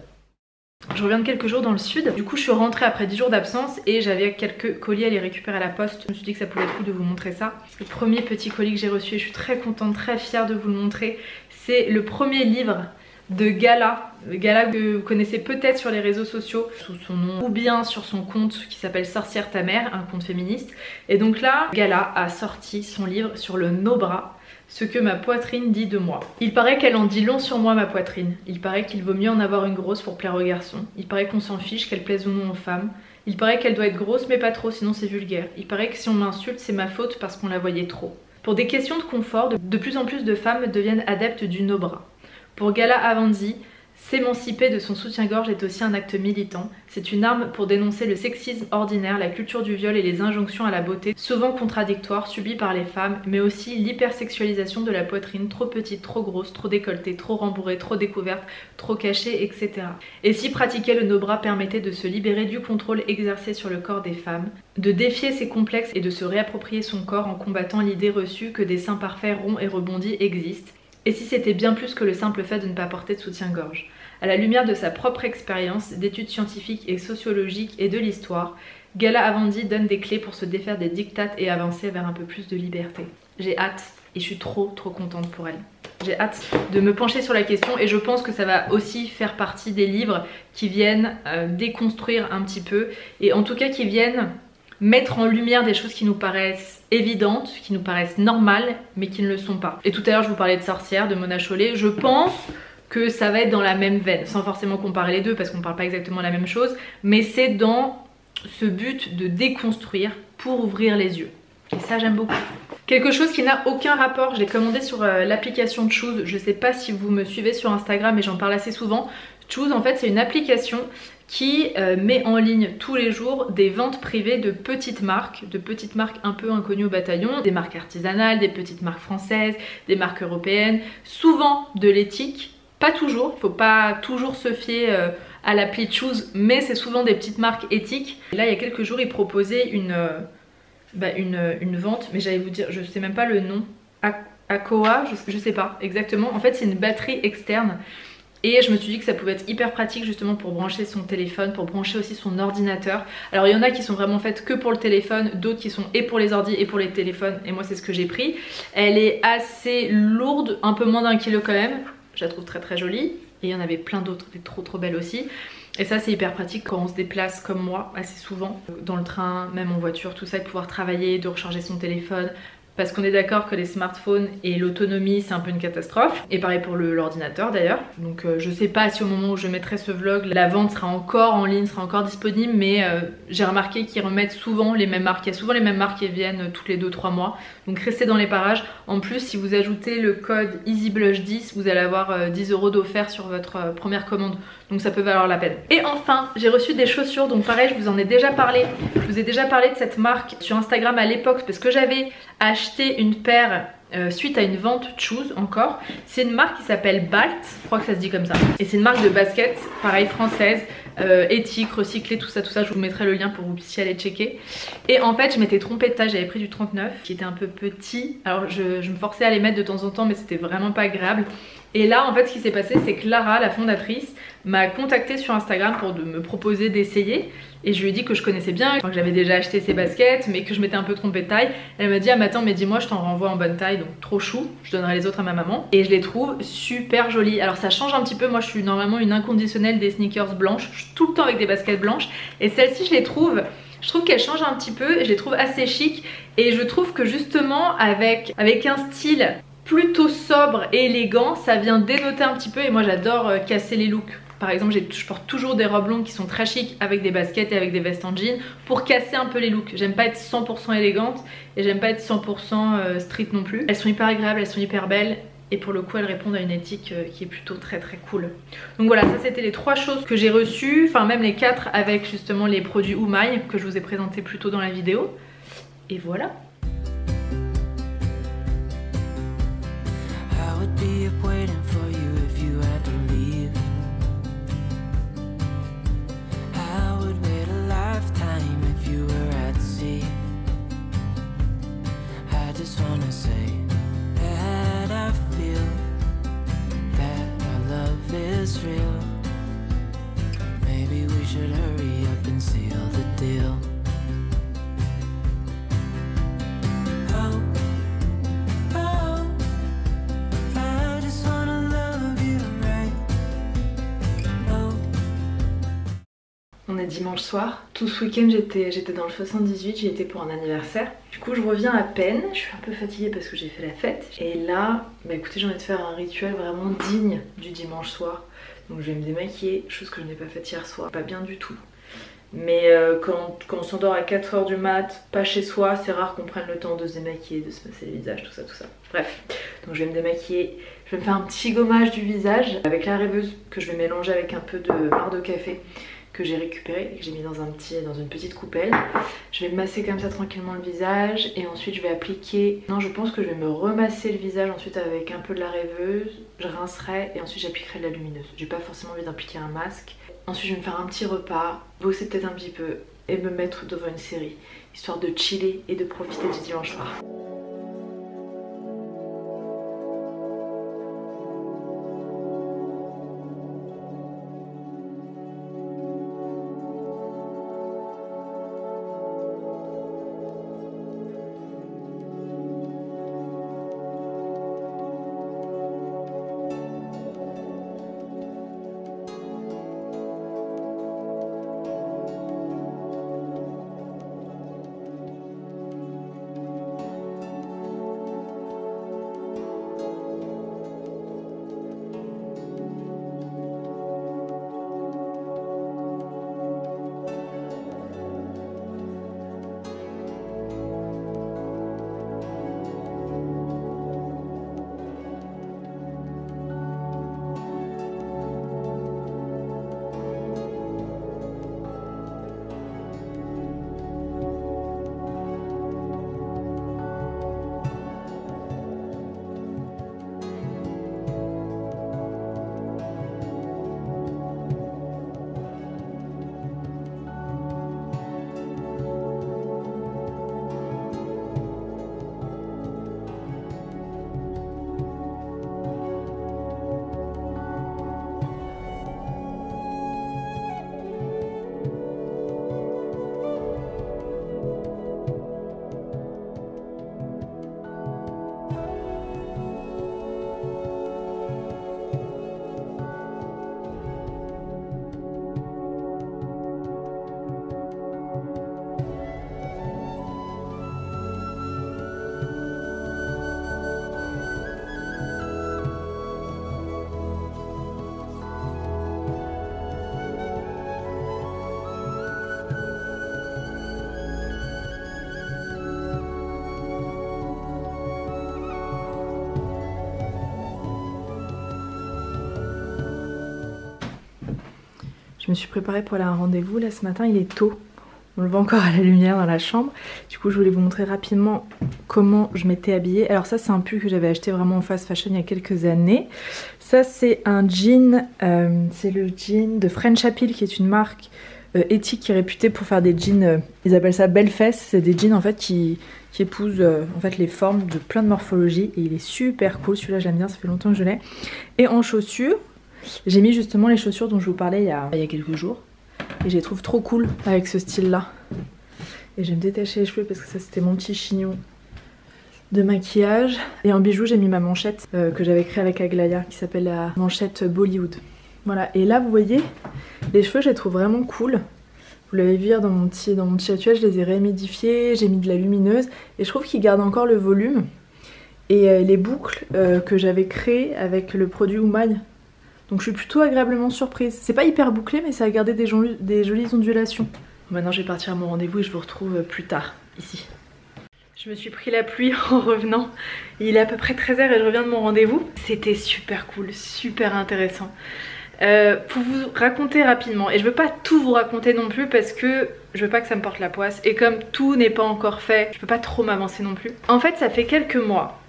Je reviens de quelques jours dans le sud, du coup je suis rentrée après 10 jours d'absence et j'avais quelques colis à les récupérer à la poste. Je me suis dit que ça pouvait être cool de vous montrer ça. Le premier petit colis que j'ai reçu et je suis très contente, très fière de vous le montrer. C'est le premier livre de Gala que vous connaissez peut-être sur les réseaux sociaux sous son nom ou bien sur son compte qui s'appelle Sorcière ta mère, un compte féministe. Et donc là, Gala a sorti son livre sur le no-bras, ce que ma poitrine dit de moi. Il paraît qu'elle en dit long sur moi ma poitrine. Il paraît qu'il vaut mieux en avoir une grosse pour plaire aux garçons. Il paraît qu'on s'en fiche qu'elle plaise ou non aux femmes. Il paraît qu'elle doit être grosse mais pas trop sinon c'est vulgaire. Il paraît que si on m'insulte c'est ma faute parce qu'on la voyait trop. Pour des questions de confort, de plus en plus de femmes deviennent adeptes du no-bras. Pour Gala Avandi, s'émanciper de son soutien-gorge est aussi un acte militant. C'est une arme pour dénoncer le sexisme ordinaire, la culture du viol et les injonctions à la beauté, souvent contradictoires, subies par les femmes, mais aussi l'hypersexualisation de la poitrine, trop petite, trop grosse, trop décolletée, trop rembourrée, trop découverte, trop cachée, etc. Et si pratiquer le no-bras permettait de se libérer du contrôle exercé sur le corps des femmes, de défier ses complexes et de se réapproprier son corps en combattant l'idée reçue que des seins parfaits, ronds et rebondis existent, et si c'était bien plus que le simple fait de ne pas porter de soutien-gorge. À la lumière de sa propre expérience, d'études scientifiques et sociologiques et de l'histoire, Gala Avandi donne des clés pour se défaire des diktats et avancer vers un peu plus de liberté. J'ai hâte et je suis trop contente pour elle. J'ai hâte de me pencher sur la question et je pense que ça va aussi faire partie des livres qui viennent déconstruire un petit peu et en tout cas qui viennent mettre en lumière des choses qui nous paraissent évidentes, qui nous paraissent normales, mais qui ne le sont pas. Et tout à l'heure je vous parlais de Sorcière, de Mona Chollet, je pense que ça va être dans la même veine, sans forcément comparer les deux parce qu'on parle pas exactement la même chose, mais c'est dans ce but de déconstruire pour ouvrir les yeux. Et ça j'aime beaucoup. Quelque chose qui n'a aucun rapport, je l'ai commandé sur l'application Choose, je sais pas si vous me suivez sur Instagram mais j'en parle assez souvent. Choose en fait c'est une application qui met en ligne tous les jours des ventes privées de petites marques un peu inconnues au bataillon, des marques artisanales, des petites marques françaises, des marques européennes, souvent de l'éthique, pas toujours, il faut pas toujours se fier à l'appli Choose, mais c'est souvent des petites marques éthiques. Et là il y a quelques jours ils proposaient une vente, mais j'allais vous dire, je sais même pas le nom, Akoa, je sais pas exactement, en fait c'est une batterie externe Et je me suis dit que ça pouvait être hyper pratique justement pour brancher son téléphone, pour brancher aussi son ordinateur. Alors il y en a qui sont vraiment faites que pour le téléphone, d'autres qui sont et pour les ordi et pour les téléphones, et moi c'est ce que j'ai pris. Elle est assez lourde, un peu moins d'1 kilo quand même, je la trouve très très jolie. Et il y en avait plein d'autres, des trop belles aussi. Et ça c'est hyper pratique quand on se déplace comme moi assez souvent, dans le train, même en voiture, tout ça, de pouvoir travailler, de recharger son téléphone. Parce qu'on est d'accord que les smartphones et l'autonomie c'est un peu une catastrophe. Et pareil pour l'ordinateur d'ailleurs. Donc je sais pas si au moment où je mettrai ce vlog, la vente sera encore en ligne, sera encore disponible. Mais j'ai remarqué qu'ils remettent souvent les mêmes marques. Il y a souvent les mêmes marques qui viennent tous les 2-3 mois. Donc restez dans les parages. En plus si vous ajoutez le code EasyBlush10, vous allez avoir 10 € d'offert sur votre première commande. Donc ça peut valoir la peine. Et enfin j'ai reçu des chaussures. Donc pareil, je vous en ai déjà parlé. Je vous ai déjà parlé de cette marque sur Instagram à l'époque parce que j'avais acheté une paire suite à une vente Choose encore. C'est une marque qui s'appelle Balt, je crois que ça se dit comme ça. Et c'est une marque de basket, pareil française, éthique, recyclée, tout ça. Je vous mettrai le lien pour que vous puissiez aller checker. Et en fait je m'étais trompée de taille, j'avais pris du 39 qui était un peu petit. Alors je me forçais à les mettre de temps en temps mais c'était vraiment pas agréable. Et là en fait ce qui s'est passé c'est que Lara, la fondatrice, m'a contacté sur Instagram pour me proposer d'essayer. Et je lui ai dit que je connaissais bien, que j'avais déjà acheté ses baskets mais que je m'étais un peu trompée de taille. Elle m'a dit ah mais attends mais dis-moi je t'en renvoie en bonne taille, donc trop chou, je donnerai les autres à ma maman. Et je les trouve super jolies. Alors ça change un petit peu, moi je suis normalement une inconditionnelle des sneakers blanches, je suis tout le temps avec des baskets blanches. Et celles-ci je trouve qu'elles changent un petit peu, je les trouve assez chic. Et je trouve que justement avec un style plutôt sobre et élégant, ça vient dénoter un petit peu. Et moi j'adore casser les looks. Par exemple je porte toujours des robes longues qui sont très chic avec des baskets et avec des vestes en jean pour casser un peu les looks. J'aime pas être 100% élégante et j'aime pas être 100% street non plus. Elles sont hyper agréables, elles sont hyper belles. Et pour le coup elles répondent à une éthique qui est plutôt très cool. Donc voilà, ça c'était les 3 choses que j'ai reçues. Enfin même les 4 avec justement les produits Oumaï que je vous ai présentés plus tôt dans la vidéo. Et voilà. On est dimanche soir, tout ce week-end j'étais dans le 78, j'y étais pour un anniversaire. Du coup je reviens à peine, je suis un peu fatiguée parce que j'ai fait la fête. Et là, bah écoutez, j'ai envie de faire un rituel vraiment digne du dimanche soir. Donc je vais me démaquiller, chose que je n'ai pas faite hier soir, pas bien du tout. Mais quand on s'endort à 4 h du mat, pas chez soi, c'est rare qu'on prenne le temps de se démaquiller, de se masser le visage, tout ça. Bref, donc je vais me démaquiller, je vais me faire un petit gommage du visage avec la rêveuse que je vais mélanger avec un peu de marc de café que j'ai récupéré et que j'ai mis dans une petite coupelle. Je vais masser comme ça tranquillement le visage et ensuite je vais appliquer... Non, je pense que je vais me remasser le visage ensuite avec un peu de la rêveuse. Je rincerai et ensuite j'appliquerai de la lumineuse. J'ai pas forcément envie d'appliquer un masque. Ensuite je vais me faire un petit repas, bosser peut-être un petit peu et me mettre devant une série, histoire de chiller et de profiter du dimanche soir. Je me suis préparée pour aller à un rendez-vous. Là ce matin il est tôt. On le voit encore à la lumière dans la chambre. Du coup je voulais vous montrer rapidement comment je m'étais habillée. Alors ça c'est un pull que j'avais acheté vraiment en fast fashion il y a quelques années. Ça c'est un jean, c'est le jean de French Appeal qui est une marque éthique qui est réputée pour faire des jeans, ils appellent ça belle fesse. C'est des jeans en fait qui épousent en fait les formes de plein de morphologies. Et il est super cool, celui-là j'aime bien, ça fait longtemps que je l'ai. Et en chaussures, j'ai mis justement les chaussures dont je vous parlais il y a quelques jours. Et je les trouve trop cool avec ce style là. Et je vais me détacher les cheveux parce que ça c'était mon petit chignon de maquillage. Et en bijoux j'ai mis ma manchette que j'avais créée avec Aglaya qui s'appelle la manchette Bollywood. Voilà, et là vous voyez, les cheveux je les trouve vraiment cool. Vous l'avez vu dans mon petit rituel, je les ai réhumidifiés, j'ai mis de la lumineuse. Et je trouve qu'ils gardent encore le volume. Et les boucles que j'avais créées avec le produit Oumaille. Donc je suis plutôt agréablement surprise. C'est pas hyper bouclé mais ça a gardé des jolies ondulations. Maintenant je vais partir à mon rendez-vous et je vous retrouve plus tard, ici. Je me suis pris la pluie en revenant. Il est à peu près 13h et je reviens de mon rendez-vous. C'était super cool, super intéressant. Pour vous raconter rapidement, et je veux pas tout vous raconter non plus parce que je veux pas que ça me porte la poisse. Et comme tout n'est pas encore fait, je peux pas trop m'avancer non plus. En fait ça fait quelques mois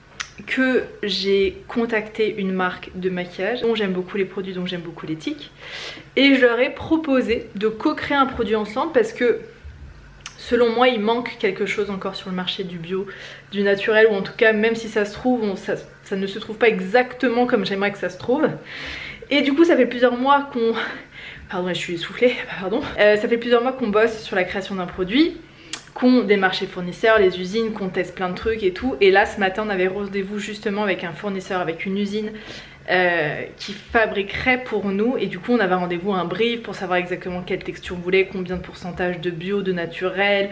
que j'ai contacté une marque de maquillage dont j'aime beaucoup les produits, dont j'aime beaucoup l'éthique. Et je leur ai proposé de co-créer un produit ensemble parce que selon moi il manque quelque chose encore sur le marché du bio, du naturel, ou en tout cas même si ça se trouve, ça ne se trouve pas exactement comme j'aimerais que ça se trouve. Et du coup ça fait plusieurs mois qu'on... Pardon, je suis essoufflée, pardon. Ça fait plusieurs mois qu'on bosse sur la création d'un produit, qu'on démarche les fournisseurs, les usines, qu'on teste plein de trucs et tout. Et là ce matin on avait rendez-vous justement avec un fournisseur, avec une usine qui fabriquerait pour nous. Et du coup on avait rendez-vous, un brief pour savoir exactement quelle texture on voulait, combien de pourcentage de bio, de naturel,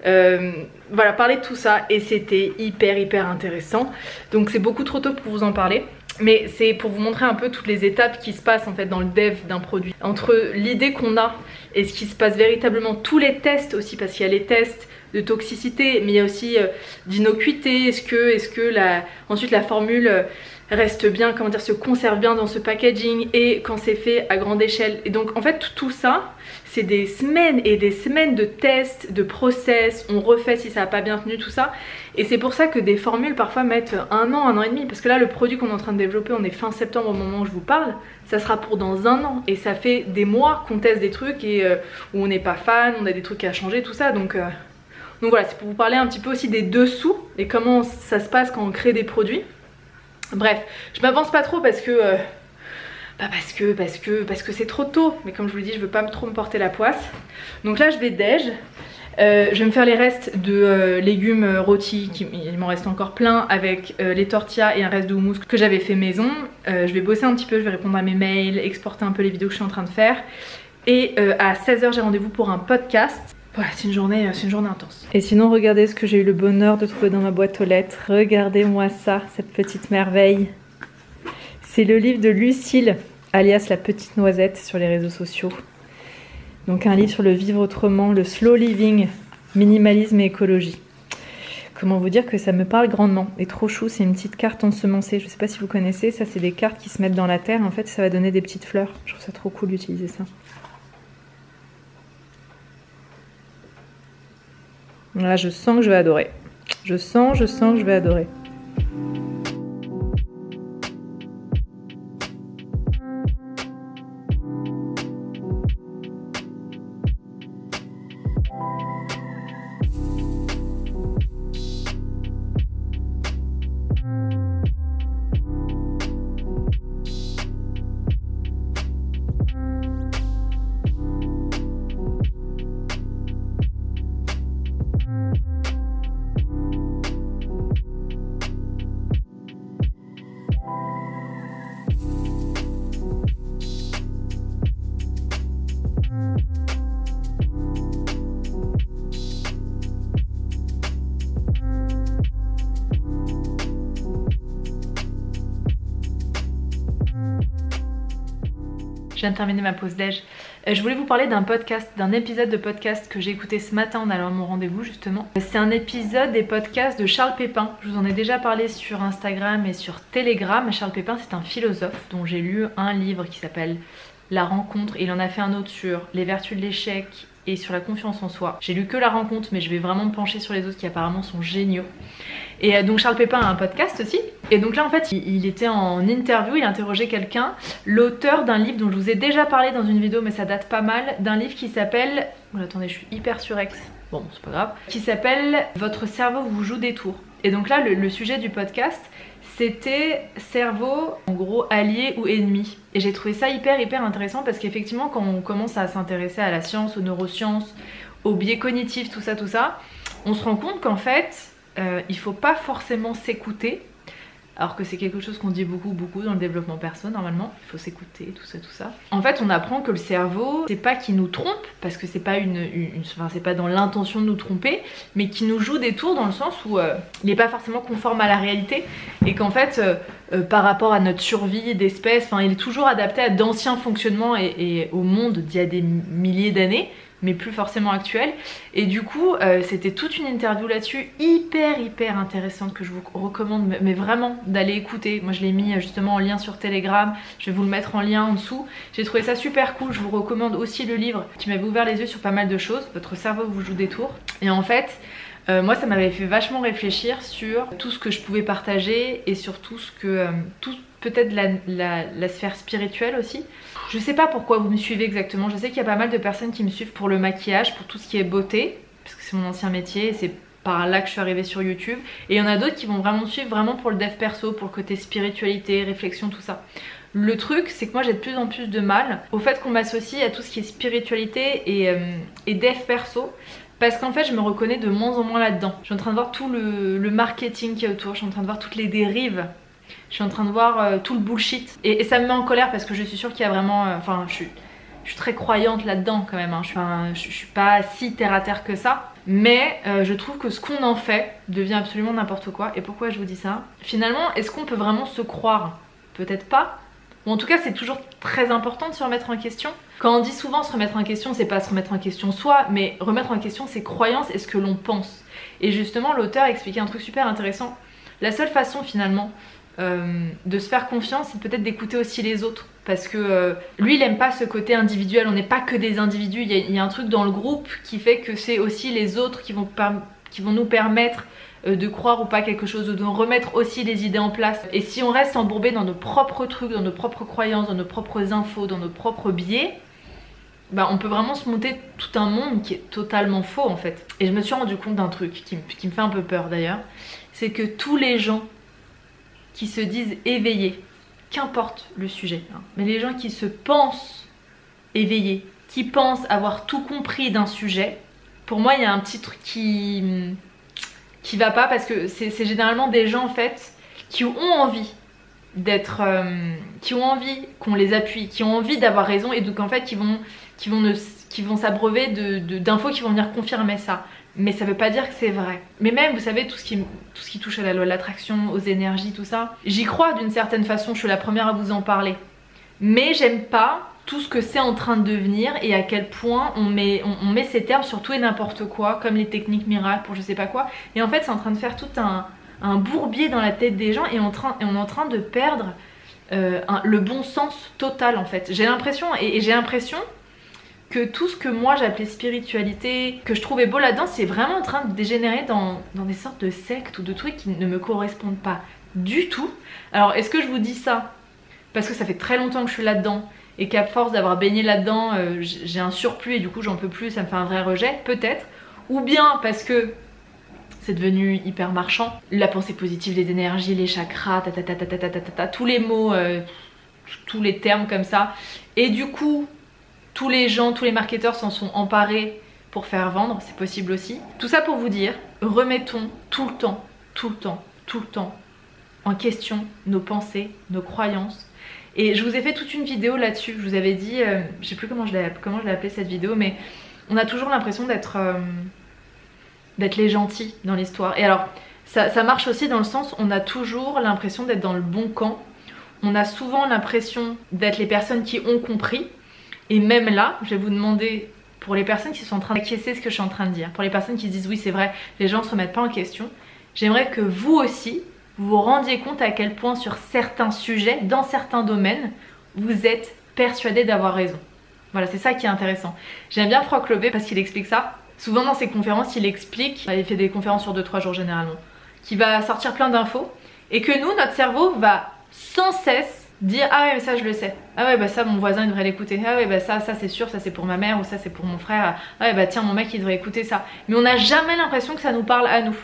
voilà, parler de tout ça. Et c'était hyper intéressant. Donc c'est beaucoup trop tôt pour vous en parler. Mais c'est pour vous montrer un peu toutes les étapes qui se passent en fait dans le dev d'un produit. Entre l'idée qu'on a et ce qui se passe véritablement, tous les tests aussi, parce qu'il y a les tests de toxicité, mais il y a aussi d'innocuité. Est-ce que ensuite la formule reste bien, comment dire, se conserve bien dans ce packaging, et quand c'est fait à grande échelle. Et donc en fait tout ça, c'est des semaines et des semaines de tests, de process, on refait si ça n'a pas bien tenu, tout ça. Et c'est pour ça que des formules parfois mettent un an et demi, parce que là le produit qu'on est en train de développer, on est fin septembre au moment où je vous parle, ça sera pour dans un an. Et ça fait des mois qu'on teste des trucs et où on n'est pas fan, on a des trucs à changer, tout ça. Donc voilà, c'est pour vous parler un petit peu aussi des dessous et comment ça se passe quand on crée des produits. Bref, je m'avance pas trop parce que parce que c'est trop tôt. Mais comme je vous l'ai dit, je veux pas trop me porter la poisse. Donc là je vais déj. Je vais me faire les restes de légumes rôtis, il m'en reste encore plein, avec les tortillas et un reste de houmous que j'avais fait maison. Je vais bosser un petit peu, je vais répondre à mes mails, exporter un peu les vidéos que je suis en train de faire. Et à 16h j'ai rendez-vous pour un podcast. Voilà, c'est une journée intense. Et sinon regardez ce que j'ai eu le bonheur de trouver dans ma boîte aux lettres. Regardez-moi ça, cette petite merveille. C'est le livre de Lucille, alias la petite noisette sur les réseaux sociaux. Donc un livre sur le vivre autrement, le slow living, minimalisme et écologie. Comment vous dire que ça me parle grandement. Et trop chou, c'est une petite carte ensemencée. Je sais pas si vous connaissez, ça c'est des cartes qui se mettent dans la terre. En fait ça va donner des petites fleurs. Je trouve ça trop cool d'utiliser ça. Là je sens que je vais adorer. Je sens que je vais adorer. Je viens de terminer ma pause déj. Je voulais vous parler d'un podcast, d'un épisode de podcast que j'ai écouté ce matin en allant à mon rendez-vous justement. C'est un épisode des podcasts de Charles Pépin. Je vous en ai déjà parlé sur Instagram et sur Telegram. Charles Pépin, c'est un philosophe dont j'ai lu un livre qui s'appelle La Rencontre, et il en a fait un autre sur les vertus de l'échec et sur la confiance en soi. J'ai lu que La Rencontre, mais je vais vraiment me pencher sur les autres qui apparemment sont géniaux. Et donc Charles Pépin a un podcast aussi. Et donc là en fait il était en interview, il interrogeait quelqu'un, l'auteur d'un livre dont je vous ai déjà parlé dans une vidéo mais ça date pas mal, d'un livre qui s'appelle... Oh, attendez, je suis hyper surex. Bon, c'est pas grave. Qui s'appelle Votre cerveau vous joue des tours. Et donc là le sujet du podcast c'était cerveau en gros allié ou ennemi. Et j'ai trouvé ça hyper intéressant parce qu'effectivement quand on commence à s'intéresser à la science, aux neurosciences, aux biais cognitifs, tout ça, on se rend compte qu'en fait il faut pas forcément s'écouter, alors que c'est quelque chose qu'on dit beaucoup dans le développement perso normalement, il faut s'écouter, tout ça. En fait on apprend que le cerveau, c'est pas qu'il nous trompe, parce que c'est pas enfin, c'est pas dans l'intention de nous tromper, mais qu'il nous joue des tours dans le sens où il est pas forcément conforme à la réalité, et qu'en fait par rapport à notre survie d'espèce, enfin il est toujours adapté à d'anciens fonctionnements et au monde d'il y a des milliers d'années, mais plus forcément actuel. Et du coup c'était toute une interview là-dessus hyper intéressante que je vous recommande mais vraiment d'aller écouter. Moi je l'ai mis justement en lien sur Telegram, je vais vous le mettre en lien en dessous. J'ai trouvé ça super cool. Je vous recommande aussi le livre qui m'avait ouvert les yeux sur pas mal de choses, Votre cerveau vous joue des tours. Et en fait moi ça m'avait fait vachement réfléchir sur tout ce que je pouvais partager et sur tout ce que peut-être la sphère spirituelle aussi. Je sais pas pourquoi vous me suivez exactement, je sais qu'il y a pas mal de personnes qui me suivent pour le maquillage, pour tout ce qui est beauté, parce que c'est mon ancien métier et c'est par là que je suis arrivée sur YouTube. Et il y en a d'autres qui vont vraiment me suivre vraiment pour le dev perso, pour le côté spiritualité, réflexion, tout ça. Le truc c'est que moi j'ai de plus en plus de mal au fait qu'on m'associe à tout ce qui est spiritualité et dev perso, parce qu'en fait je me reconnais de moins en moins là-dedans. Je suis en train de voir tout le marketing qui est autour, je suis en train de voir toutes les dérives, je suis en train de voir tout le bullshit et ça me met en colère parce que je suis sûre qu'il y a vraiment... Enfin je suis très croyante là-dedans quand même, hein. Je suis pas si terre à terre que ça, mais je trouve que ce qu'on en fait devient absolument n'importe quoi. Et pourquoi je vous dis ça? Finalement, est-ce qu'on peut vraiment se croire? Peut-être pas. Ou en tout cas c'est toujours très important de se remettre en question. Quand on dit souvent se remettre en question, c'est pas se remettre en question soi, mais remettre en question ses croyances et ce que l'on pense. Et justement l'auteur expliquait un truc super intéressant. La seule façon finalement de se faire confiance, c'est peut-être d'écouter aussi les autres, parce que lui il aime pas ce côté individuel, on n'est pas que des individus, il y a un truc dans le groupe qui fait que c'est aussi les autres qui vont nous permettre de croire ou pas quelque chose, de remettre aussi les idées en place. Et si on reste embourbé dans nos propres trucs, dans nos propres croyances, dans nos propres infos, dans nos propres biais, bah on peut vraiment se monter tout un monde qui est totalement faux en fait. Et je me suis rendu compte d'un truc qui me fait un peu peur d'ailleurs, c'est que tous les gens qui se disent éveillés, qu'importe le sujet, hein, mais les gens qui se pensent éveillés, qui pensent avoir tout compris d'un sujet, pour moi il y a un petit truc qui va pas, parce que c'est généralement des gens en fait qui ont envie d'être, qui ont envie qu'on les appuie, qui ont envie d'avoir raison, et donc en fait qui vont s'abreuver d'infos qui vont venir confirmer ça. Mais ça veut pas dire que c'est vrai. Mais même, vous savez, tout ce qui touche à la loi de l'attraction, aux énergies, tout ça, j'y crois d'une certaine façon, je suis la première à vous en parler. Mais j'aime pas tout ce que c'est en train de devenir et à quel point on met ces termes sur tout et n'importe quoi, comme les techniques miracles pour je sais pas quoi. Et en fait, c'est en train de faire tout un bourbier dans la tête des gens, et on est en train de perdre le bon sens total en fait. J'ai l'impression, et j'ai l'impression que tout ce que moi j'appelais spiritualité, que je trouvais beau là-dedans, c'est vraiment en train de dégénérer dans des sortes de sectes ou de trucs qui ne me correspondent pas du tout. Alors est-ce que je vous dis ça parce que ça fait très longtemps que je suis là-dedans et qu'à force d'avoir baigné là-dedans j'ai un surplus et du coup j'en peux plus, ça me fait un vrai rejet, peut-être. Ou bien parce que c'est devenu hyper marchand, la pensée positive, les énergies, les chakras, tous les mots, tous les termes comme ça, et du coup tous les gens, tous les marketeurs s'en sont emparés pour faire vendre, c'est possible aussi. Tout ça pour vous dire, remettons tout le temps en question nos pensées, nos croyances. Et je vous ai fait toute une vidéo là-dessus, je vous avais dit, je sais plus comment je l'ai appelé cette vidéo, mais on a toujours l'impression d'être les gentils dans l'histoire. Et alors, ça marche aussi dans le sens, on a toujours l'impression d'être dans le bon camp, on a souvent l'impression d'être les personnes qui ont compris. Et même là, je vais vous demander, pour les personnes qui sont en train d'acquiescer ce que je suis en train de dire, pour les personnes qui se disent oui c'est vrai, les gens ne se remettent pas en question, j'aimerais que vous aussi, vous vous rendiez compte à quel point sur certains sujets, dans certains domaines, vous êtes persuadé d'avoir raison. Voilà, c'est ça qui est intéressant. J'aime bien Franck Lobé parce qu'il explique ça. Souvent dans ses conférences, il explique, il fait des conférences sur 2-3 jours généralement, qu'il va sortir plein d'infos et que nous, notre cerveau va sans cesse dire ah ouais mais ça je le sais, ah ouais bah ça mon voisin il devrait l'écouter, ah ouais bah ça c'est sûr, ça c'est pour ma mère ou ça c'est pour mon frère, ah ouais bah tiens mon mec il devrait écouter ça. Mais on n'a jamais l'impression que ça nous parle à nous.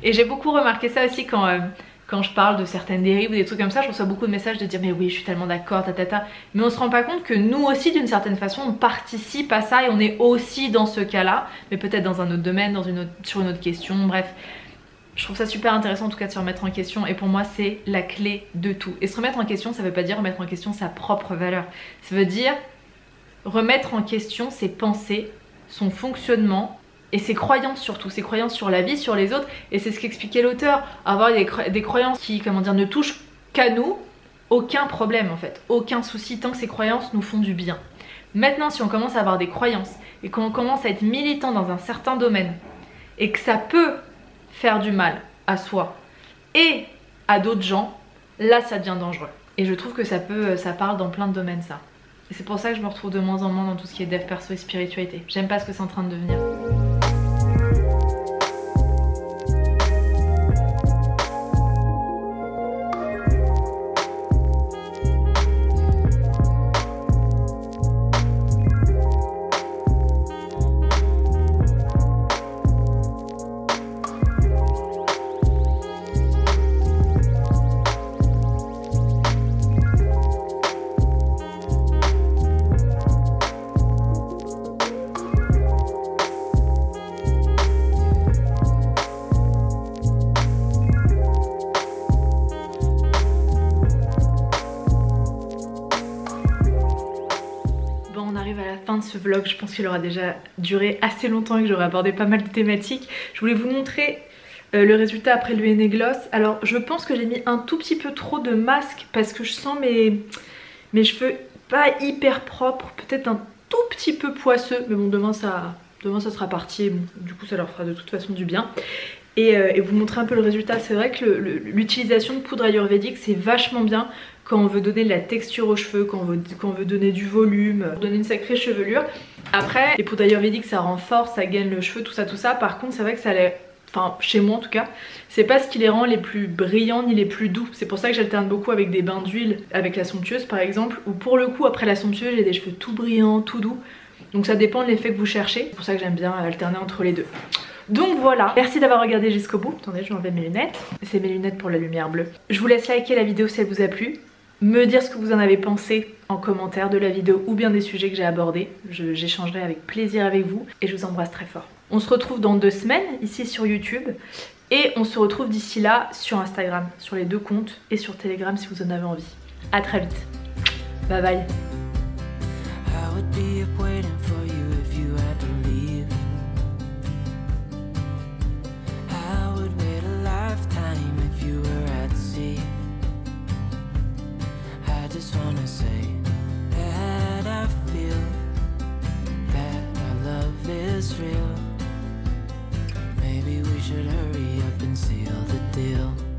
Et j'ai beaucoup remarqué ça aussi quand je parle de certaines dérives ou des trucs comme ça, je reçois beaucoup de messages de dire mais oui je suis tellement d'accord, tatata. Mais on se rend pas compte que nous aussi d'une certaine façon on participe à ça et on est aussi dans ce cas-là, mais peut-être dans un autre domaine, sur une autre question, bref. Je trouve ça super intéressant en tout cas de se remettre en question et pour moi c'est la clé de tout. Et se remettre en question ça veut pas dire remettre en question sa propre valeur. Ça veut dire remettre en question ses pensées, son fonctionnement et ses croyances surtout, ses croyances sur la vie, sur les autres. Et c'est ce qu'expliquait l'auteur, avoir des croyances qui comment dire, ne touchent qu'à nous, aucun problème en fait, aucun souci tant que ces croyances nous font du bien. Maintenant si on commence à avoir des croyances et qu'on commence à être militant dans un certain domaine et que ça peut faire du mal à soi et à d'autres gens, là ça devient dangereux. Et je trouve que ça parle dans plein de domaines ça. Et c'est pour ça que je me retrouve de moins en moins dans tout ce qui est dev perso et spiritualité. J'aime pas ce que c'est en train de devenir. De ce vlog, je pense qu'il aura déjà duré assez longtemps et que j'aurai abordé pas mal de thématiques. Je voulais vous montrer le résultat après l'UNE Gloss. Alors je pense que j'ai mis un tout petit peu trop de masque parce que je sens mes cheveux pas hyper propres, peut-être un tout petit peu poisseux, mais bon demain ça sera parti et bon, du coup ça leur fera de toute façon du bien. Et vous montrer un peu le résultat. C'est vrai que l'utilisation de poudre ayurvédique c'est vachement bien quand on veut donner de la texture aux cheveux, quand on veut donner du volume, donner une sacrée chevelure. Après les poudres ayurvédiques ça renforce, ça gaine le cheveu, tout ça. Par contre c'est vrai que ça les... Enfin chez moi en tout cas, c'est pas ce qui les rend les plus brillants ni les plus doux. C'est pour ça que j'alterne beaucoup avec des bains d'huile, avec la somptueuse par exemple, où pour le coup après la somptueuse j'ai des cheveux tout brillants, tout doux. Donc ça dépend de l'effet que vous cherchez, c'est pour ça que j'aime bien alterner entre les deux. Donc voilà, merci d'avoir regardé jusqu'au bout. Attendez, je vais enlever mes lunettes. C'est mes lunettes pour la lumière bleue. Je vous laisse liker la vidéo si elle vous a plu. Me dire ce que vous en avez pensé en commentaire de la vidéo ou bien des sujets que j'ai abordés. J'échangerai avec plaisir avec vous et je vous embrasse très fort. On se retrouve dans 2 semaines ici sur YouTube et on se retrouve d'ici là sur Instagram, sur les 2 comptes et sur Telegram si vous en avez envie. A très vite. Bye bye. Real. Maybe we should hurry up and seal the deal.